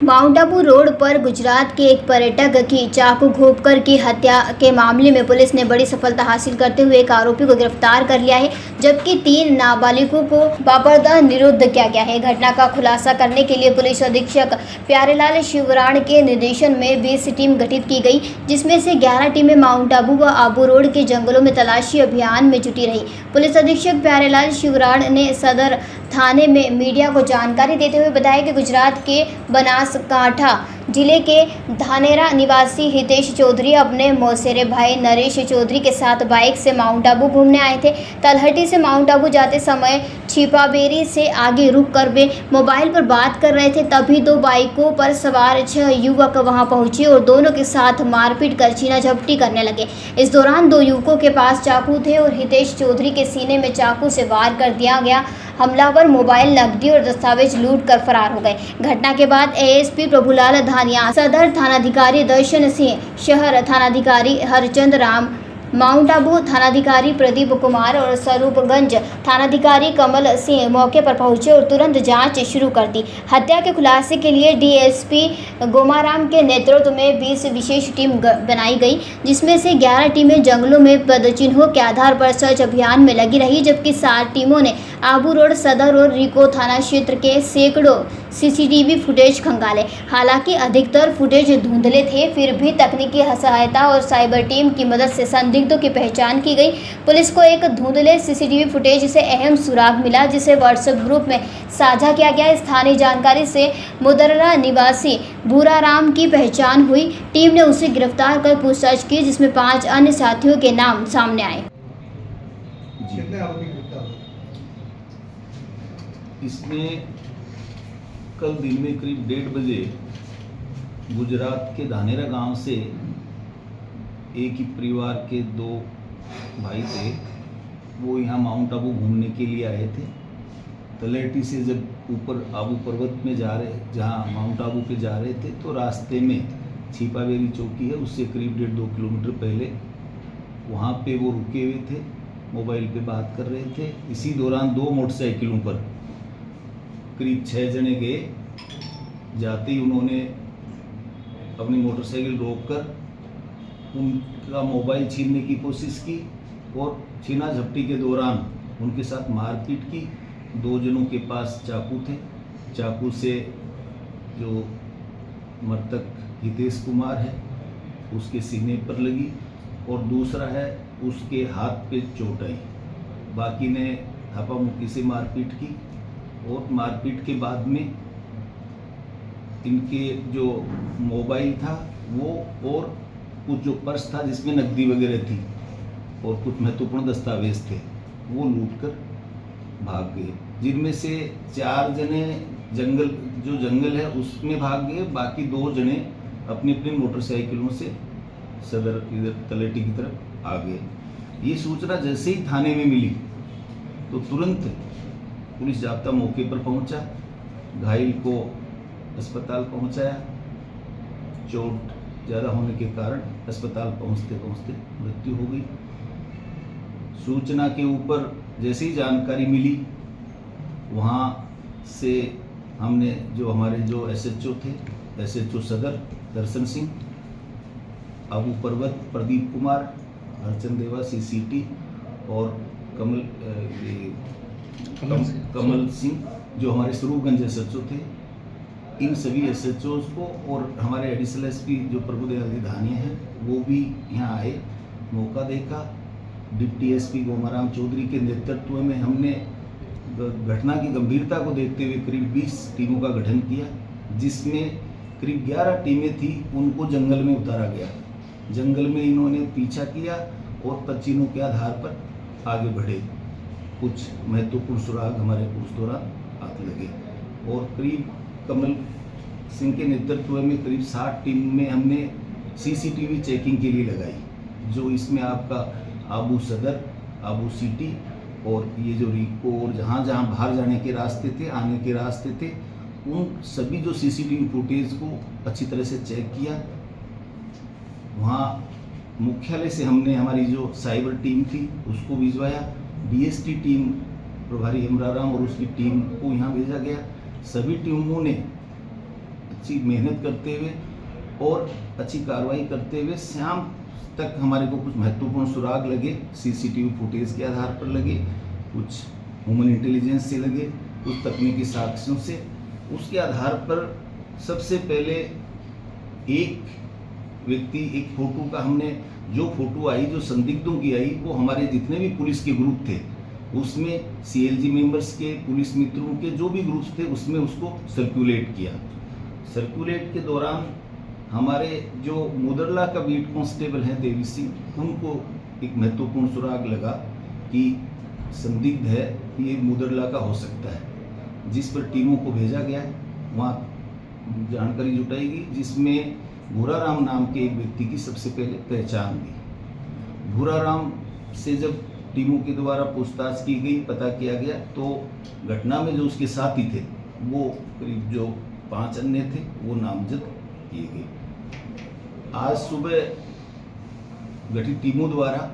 Mount Abu road पर गुजरात के एक पर्यटक की चाकू घोंपकर की हत्या के मामले में पुलिस ने बड़ी सफलता हासिल करते हुए एक आरोपी को गिरफ्तार कर लिया है, जबकि 3 नाबालिगों को बाबरदा निरुद्ध किया गया है। घटना का खुलासा करने के लिए पुलिस अधीक्षक प्यारेलाल शिवराण के निर्देशन में 20 टीम गठित की गई, जिसमें से 11 टीमें माउंट आबू व आबू रोड के जंगलों में तलाशी अभियान में जुटी रही। पुलिस अधीक्षक प्यारेलाल शिवराण ने सदर थाने में मीडिया को जानकारी देते हुए बताया कि गुजरात के बनासकांठा जिले के धानेरा निवासी हितेश चौधरी अपने मौसेरे भाई नरेश चौधरी के साथ बाइक से माउंट आबू घूमने आए थे। तलहटी से माउंट आबू जाते समय छिपाबेरी से आगे रुककर वे मोबाइल पर बात कर रहे थे। तभी 2 बाइकों पर सवार 6 युवक वहां पहुंचे और दोनों के साथ मारपीट कर छीना झपटी करने लगे। इस दौरान 2 युवकों के पास चाकू थे और हितेश चौधरी के सीने में चाकू से वार कर दिया गया। हमलावर मोबाइल, नकदी और दस्तावेज लूट कर फरार हो गए। घटना के बाद एएसपी प्रभुलाल धानिया, सदर थानाधिकारी दर्शन सिंह, शहर थानाधिकारी हरचंद राम, माउंट आबू थानाधिकारी प्रदीप कुमार और स्वरूपगंज थानाधिकारी कमल सिंह मौके पर पहुंचे और तुरंत जांच शुरू कर दी। हत्या के खुलासे के लिए डीएसपी गोमाराम के नेतृत्व में 20 विशेष टीम बनाई गई, जिसमें से 11 टीमें जंगलों में पदचिन्हों के आधार पर सर्च अभियान में लगी रही, जबकि 7 टीमों ने आबू रोड, सदर और रिको थाना क्षेत्र के सैकड़ों सीसीटीवी फुटेज खंगाले। हालांकि अधिकतर फुटेज धुंधले थे, फिर भी तकनीकी सहायता और साइबर टीम की मदद से संदिग्धों की पहचान की गई। पुलिस को एक धुंधले सीसीटीवी फुटेज से अहम सुराग मिला, जिसे व्हाट्सएप ग्रुप में साझा किया गया। स्थानीय जानकारी से मुदर्रा निवासी भूराराम की पहचान हुई। टीम ने उसे गिरफ्तार कर पूछताछ की, जिसमें 5 अन्य साथियों के नाम सामने आए। इसमें कल दिन में करीब 1:30 बजे गुजरात के धानेरा गांव से एक ही परिवार के 2 भाई थे। वो यहाँ माउंट आबू घूमने के लिए आए थे। तलहटी से जब ऊपर आबू पर्वत में जहाँ माउंट आबू पे जा रहे थे, तो रास्ते में छिपाबेरी चौकी है, उससे करीब 1.5-2 किलोमीटर पहले वहाँ पे वो रुके हुए थे, मोबाइल पे बात कर रहे थे। इसी दौरान 2 मोटरसाइकिलों पर करीब 6 जने गए। जाते ही उन्होंने अपनी मोटरसाइकिल रोककर उनका मोबाइल छीनने की कोशिश की और छीना झपटी के दौरान उनके साथ मारपीट की। 2 जनों के पास चाकू थे। चाकू से जो मृतक हितेश कुमार है उसके सीने पर लगी और दूसरा है उसके हाथ पे चोट आई। बाकी ने हापामुक्की से मारपीट की और मारपीट के बाद में इनके जो मोबाइल था वो और कुछ जो पर्स था जिसमें नकदी वगैरह थी और कुछ महत्वपूर्ण दस्तावेज थे, वो लूटकर भाग गए। जिनमें से 4 जने जंगल है उसमें भाग गए, बाकी 2 जने अपनी अपनी मोटरसाइकिलों से सदर इधर तलहटी की तरफ आ गए। ये सूचना जैसे ही थाने में मिली तो तुरंत पुलिस जाब्ता मौके पर पहुंचा, घायल को अस्पताल पहुंचाया। चोट ज़्यादा होने के कारण अस्पताल पहुंचते पहुंचते मृत्यु हो गई। सूचना के ऊपर जैसे ही जानकारी मिली, वहां से हमने जो हमारे जो एसएचओ थे, एसएचओ सदर दर्शन सिंह, आबू पर्वत प्रदीप कुमार, हरचंद देवासी सीटी और कमल सिंह जो हमारे स्वरूपगंज एसएचओ थे, इन सभी एसएचओ को और हमारे एडिशनल एसपी जो प्रभुदयाल धानिया हैं वो भी यहाँ आए, मौका देखा। डिप्टी एसपी गोमाराम चौधरी के नेतृत्व में हमने घटना की गंभीरता को देखते हुए करीब 20 टीमों का गठन किया, जिसमें करीब 11 टीमें थी, उनको जंगल में उतारा गया। जंगल में इन्होंने पीछा किया और पदचिन्हों के आधार पर आगे बढ़े। कुछ महत्वपूर्ण सुराग हमारे उस दौरान हाथ लगे और करीब कमल सिंह के नेतृत्व में करीब 60 टीम में हमने सीसीटीवी चेकिंग के लिए लगाई, जो इसमें आपका आबू सदर, आबू सिटी और ये जो रिको और जहाँ जहाँ बाहर जाने के रास्ते थे, आने के रास्ते थे, उन सभी जो सीसीटीवी फुटेज को अच्छी तरह से चेक किया। वहाँ मुख्यालय से हमने हमारी जो साइबर टीम थी उसको भिजवाया। डीएसटी टीम प्रभारी हेमराराम और उसकी टीम को यहाँ भेजा गया। सभी टीमों ने अच्छी मेहनत करते हुए और अच्छी कार्रवाई करते हुए शाम तक हमारे को कुछ महत्वपूर्ण सुराग लगे, सीसीटीवी फुटेज के आधार पर लगे, कुछ ह्यूमन इंटेलिजेंस से लगे, कुछ तकनीकी साक्ष्यों से। उसके आधार पर सबसे पहले एक व्यक्ति, एक फोटो का हमने, जो फोटो आई, जो संदिग्धों की आई, वो हमारे जितने भी पुलिस के ग्रुप थे उसमें सीएलजी मेंबर्स के, पुलिस मित्रों के जो भी ग्रुप्स थे उसमें उसको सर्कुलेट किया। सर्कुलेट के दौरान हमारे जो मुदरला का बीट कांस्टेबल हैं देवी सिंह, उनको एक महत्वपूर्ण सुराग लगा कि संदिग्ध है ये मुदरला का हो सकता है, जिस पर टीमों को भेजा गया। वहाँ जानकारी जुटाई गई जिसमें भूराराम नाम के एक व्यक्ति की सबसे पहले पहचान हुई। भूराराम से जब टीमों के द्वारा पूछताछ की गई, पता किया गया, तो घटना में जो उसके साथी थे वो करीब जो 5 अन्य थे वो नामजद किए गए। आज सुबह गठित टीमों द्वारा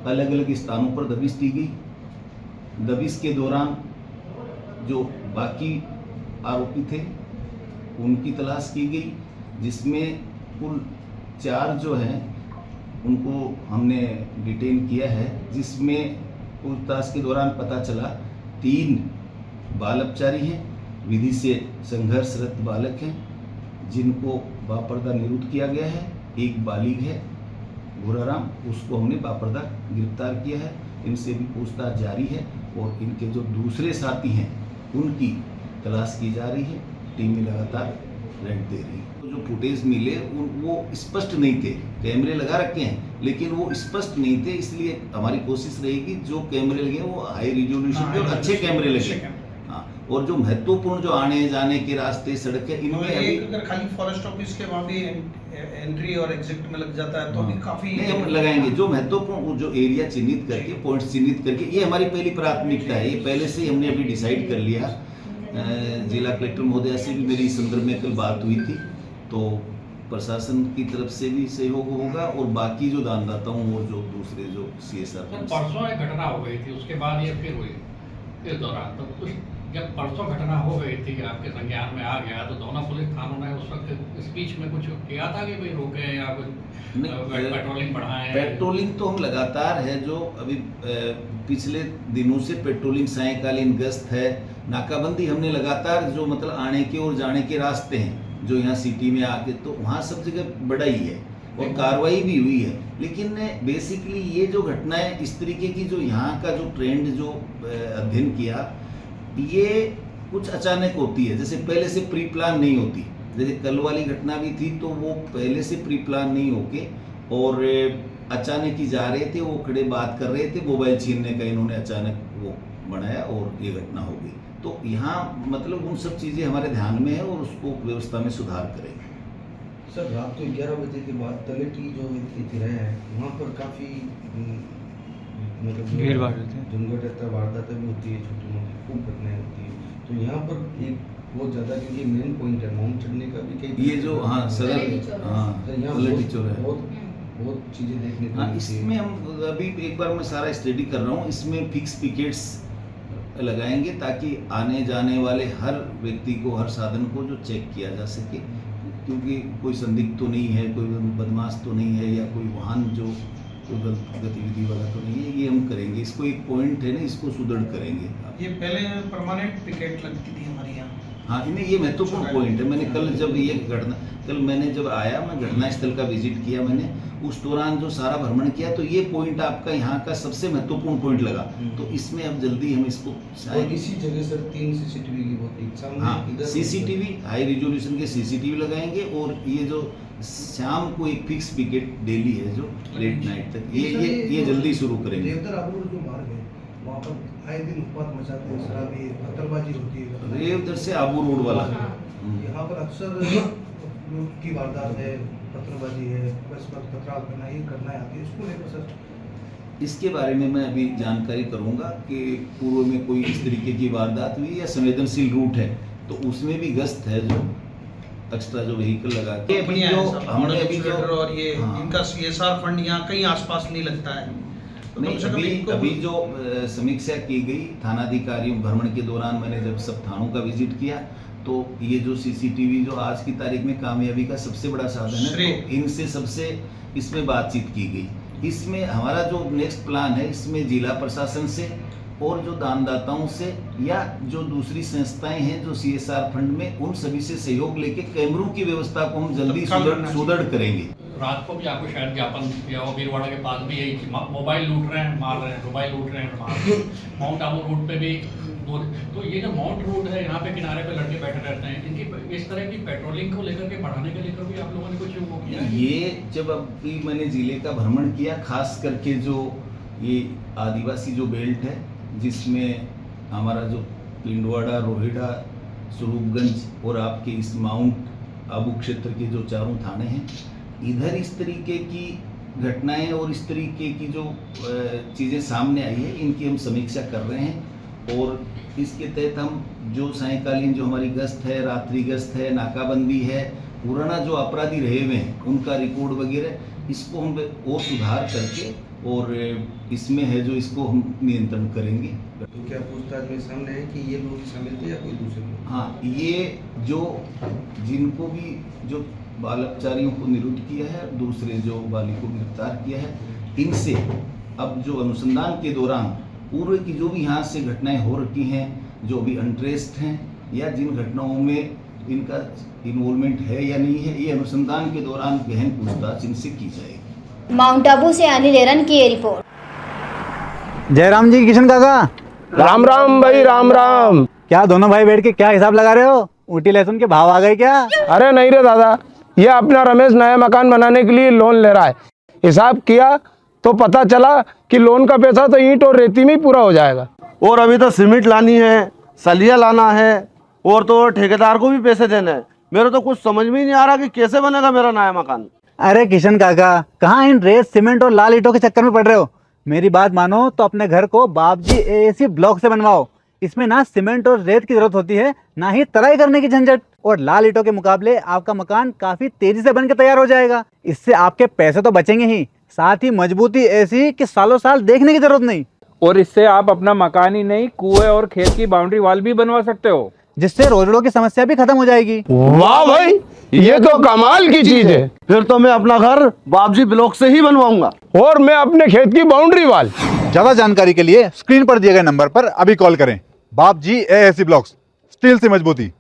अलग अलग स्थानों पर दबिश दी गई। दबिश के दौरान जो बाकी आरोपी थे उनकी तलाश की गई, जिसमें कुल 4 जो हैं उनको हमने डिटेन किया है, जिसमें पूछताछ के दौरान पता चला 3 बाल अपचारी हैं, विधि से संघर्षरत बालक हैं जिनको बापर्दा निरुद्ध किया गया है। एक बालिग है भूराराम, उसको हमने बापर्दा गिरफ्तार किया है। इनसे भी पूछताछ जारी है और इनके जो दूसरे साथी हैं उनकी तलाश की जा रही है। टीमें लगातार रेड दे रही है। तो जो फुटेज मिले वो स्पष्ट नहीं थे, कैमरे लगा रखे हैं लेकिन वो स्पष्ट नहीं थे, इसलिए हमारी कोशिश रहेगी जो कैमरे लगे वो हाई रिजोल्यूशन के और अच्छे कैमरे लगे। हाँ, और जो महत्वपूर्ण जो आने जाने के रास्ते, सड़क है, इनमें अभी अगर खाली फॉरेस्ट ऑफिस के वहाँ भी एंट्री और एग्जिट में लग जाता है तो भी काफी नहीं, हम लगाएंगे जो महत्वपूर्ण जो एरिया चिन्हित करके, पॉइंट्स चिन्हित करके। ये हमारी पहली प्राथमिकता है, ये पहले से ही हमने अभी डिसाइड कर लिया। जिला कलेक्टर महोदया से भी मेरी इस संदर्भ में कल बात हुई थी, तो प्रशासन की तरफ से भी सहयोग होगा और बाकी जो दानदाताओं और जो दूसरे जो CSR। परसों एक घटना हो गई थी, उसके बाद ये फिर हुई इस दौरान। तो कुछ जब परसों घटना हो गई थी, आपके संज्ञान में आ गया, तो दोनों पुलिस थानों ने उस वक्त स्पीच में कुछ किया था कि भाई रोके या कुछ पेट्रोलिंग बढ़ाएं? पेट्रोलिंग तो हम लगातार है, जो अभी पिछले दिनों से पेट्रोलिंग, सायंकालीन गश्त है, नाकाबंदी हमने लगातार, जो मतलब आने के और जाने के रास्ते हैं जो यहाँ सिटी में आके, तो वहाँ सब जगह बढ़ाई है और कार्रवाई भी हुई है। लेकिन बेसिकली ये जो घटनाएं इस तरीके की, जो यहाँ का जो ट्रेंड जो अध्ययन किया, ये कुछ अचानक होती है, जैसे पहले से प्री प्लान नहीं होती। जैसे कल वाली घटना भी थी तो वो पहले से प्री प्लान नहीं होके और अचानक ही जा रहे थे, वो खड़े बात कर रहे थे, मोबाइल छीनने का इन्होंने अचानक वो बनाया और ये घटना हो गई। तो यहाँ मतलब उन सब चीज़ें हमारे ध्यान में है और उसको व्यवस्था में सुधार करेंगे। सर, रात को 11 बजे के बाद तलेटी जो तिराया है वहाँ पर काफ़ी मतलब भीड़ भाड़ होती है, झुंझट वारदातें भी होती है, छोटी मोटी खूब घटनाएं होती है। तो यहाँ पर एक बहुत ज़्यादा, क्योंकि मेन पॉइंट है माउंट चढ़ने का भी, कई ये जो हाँ सदर, हाँ तलेटी चौर है, बहुत चीज़ें देखने को हाँ। मिलती है। इसमें हम अभी एक बार मैं सारा स्टडी कर रहा हूँ, इसमें फिक्स पिकेट्स लगाएंगे ताकि आने जाने वाले हर व्यक्ति को, हर साधन को जो चेक किया जा सके, क्योंकि कोई संदिग्ध तो नहीं है, कोई बदमाश तो नहीं है, या कोई वाहन जो कोई गलत गतिविधि वाला तो नहीं है। ये हम करेंगे, इसको एक पॉइंट है ना, इसको सुदृढ़ करेंगे। ये पहले परमानेंट पिकेट लगती थी हमारी यहाँ। हाँ, इन्हें ये महत्वपूर्ण पॉइंट है। मैंने कल जब ये घटना, कल मैंने जब आया, मैं घटना स्थल का विजिट किया, मैंने उस दौरान जो सारा भ्रमण किया, तो ये पॉइंट आपका यहाँ का सबसे महत्वपूर्ण पॉइंट लगा। तो इसमें अब जल्दी हम इसको और इसी जगह सर 3 CCTV की बहुत एक सामने, हाँ, इधर CCTV हाई रिजोल्यूशन के CCTV लगाएंगे और ये जो शाम को एक फिक्स पिकेट डेली है जो लेट नाइट तक, ये जल्दी शुरू करेंगे। रेवदर आबूर जो मार्ग है वहाँ पर आए दिन उत्पात मचाते हैं, शराबी पत्थरबाजी होती है। रेवदर से आबू रोड वाला, यहाँ पर अक्सर लूट की वारदात है, पत्थरबाजी है, बस पथराव करना, ये करना आती है, इसको लेकर सर इसके बारे में मैं अभी जानकारी करूंगा कि पूर्व में कोई इस तरीके की वारदात हुई या संवेदनशील रूट है तो उसमें भी गश्त है, जो एक्स्ट्रा जो व्हीकल लगा के अभी जो हमने अभी जो और ये हाँ। इनका CSR फंड यहाँ कहीं आसपास नहीं लगता है। तो नहीं, कम से कम इनको अभी जो समीक्षा की गई थानाधिकारियों भ्रमण के दौरान, मैंने जब सब थानों का विजिट किया तो ये जो सीसीटीवी जो आज की तारीख में कामयाबी का सबसे बड़ा साधन है, तो इनसे सबसे इसमें बातचीत की गई। इसमें हमारा जो नेक्स्ट प्लान है, इसमें जिला प्रशासन से और जो दानदाताओं से या जो दूसरी संस्थाएं हैं जो CSR फंड में, उन सभी से सहयोग लेके कैमरों की व्यवस्था को हम जल्दी सुदृढ़ करेंगे। रात को भी आपको शायद ज्ञापन या बीरवाड़ा के पास भी यही कि मोबाइल लूट रहे हैं, मार रहे हैं, मोबाइल लूट रहे हैं, मार रहे हैं। माउंट आबू रूट पे भी तो ये जो माउंट रूट है, यहाँ पे किनारे पे लड़के बैठे रहते हैं, इनकी इस तरह की पेट्रोलिंग को लेकर के बढ़ाने के लेकर भी आप लोगों ने कुछ वो किया है? ये जब अभी मैंने जिले का भ्रमण किया, खास करके जो ये आदिवासी जो बेल्ट है, जिसमें हमारा जो पिंडवाड़ा, रोहिड़ा, स्वरूपगंज और आपके इस माउंट आबू क्षेत्र के जो चारों थाने हैं, इधर इस तरीके की घटनाएं और इस तरीके की जो चीज़ें सामने आई है, इनकी हम समीक्षा कर रहे हैं। और इसके तहत हम जो सायंकालीन जो हमारी गश्त है, रात्रि गश्त है, नाकाबंदी है, पुराना जो अपराधी रहे हुए हैं उनका रिकॉर्ड वगैरह, इसको हम और सुधार करके और इसमें है जो इसको हम नियंत्रण करेंगे। तो क्या पूछताछ में सामने है कि ये लोग शामिल थे या कोई दूसरे लोग? हाँ, ये जो जिनको भी जो बाल अपचारियों को निरुद्ध किया है, दूसरे जो बालिक को गिरफ्तार किया है, इनसे अब जो अनुसंधान के दौरान पूर्व की जो भी यहाँ से घटनाएं हो रखी हैं, जो भी अनट्रेस्ड हैं या जिन घटनाओं में इनका इन्वॉल्वमेंट है या नहीं है, ये अनुसंधान के दौरान गहन पूछताछ इनसे की जाएगी। माउंट आबू से अनिल एरन की ये रिपोर्ट। जयराम जी, किशन काका, राम राम भाई, राम राम। क्या दोनों भाई बैठ के क्या हिसाब लगा रहे हो? ऊटी लहसुन के भाव आ गए क्या? अरे नहीं रे दादा, ये अपना रमेश नया मकान बनाने के लिए लोन ले रहा है। हिसाब किया तो पता चला कि लोन का पैसा तो ईंट और रेती में ही पूरा हो जाएगा। और अभी तो सीमेंट लानी है, सलिया लाना है, और तो ठेकेदार को भी पैसे देने हैं। मेरे तो कुछ समझ में ही नहीं आ रहा कि कैसे बनेगा मेरा नया मकान। अरे किशन काका, कहाँ इन रेत, सीमेंट और लाल ईंटों के चक्कर में पड़ रहे हो? मेरी बात मानो तो अपने घर को बाबजी AAC ब्लॉक से बनवाओ। इसमें ना सीमेंट और रेत की जरूरत होती है, ना ही तराई करने की झंझट। और लाल ईंटों के मुकाबले आपका मकान काफी तेजी से बनकर तैयार हो जाएगा। इससे आपके पैसे तो बचेंगे ही, साथ ही मजबूती ऐसी कि सालों साल देखने की जरूरत नहीं। और इससे आप अपना मकान ही नहीं, कुएं और खेत की बाउंड्री वॉल भी बनवा सकते हो, जिससे रोजड़ों की समस्या भी खत्म हो जाएगी। वाह भाई, ये तो कमाल की चीज है। फिर तो मैं अपना घर बाबजी ब्लॉक से ही बनवाऊंगा। और मैं अपने खेत की बाउंड्री वॉल। ज्यादा जानकारी के लिए स्क्रीन पर दिए गए नंबर पर अभी कॉल करें। बाबजी AAC ब्लॉक्स, स्टील से मजबूती।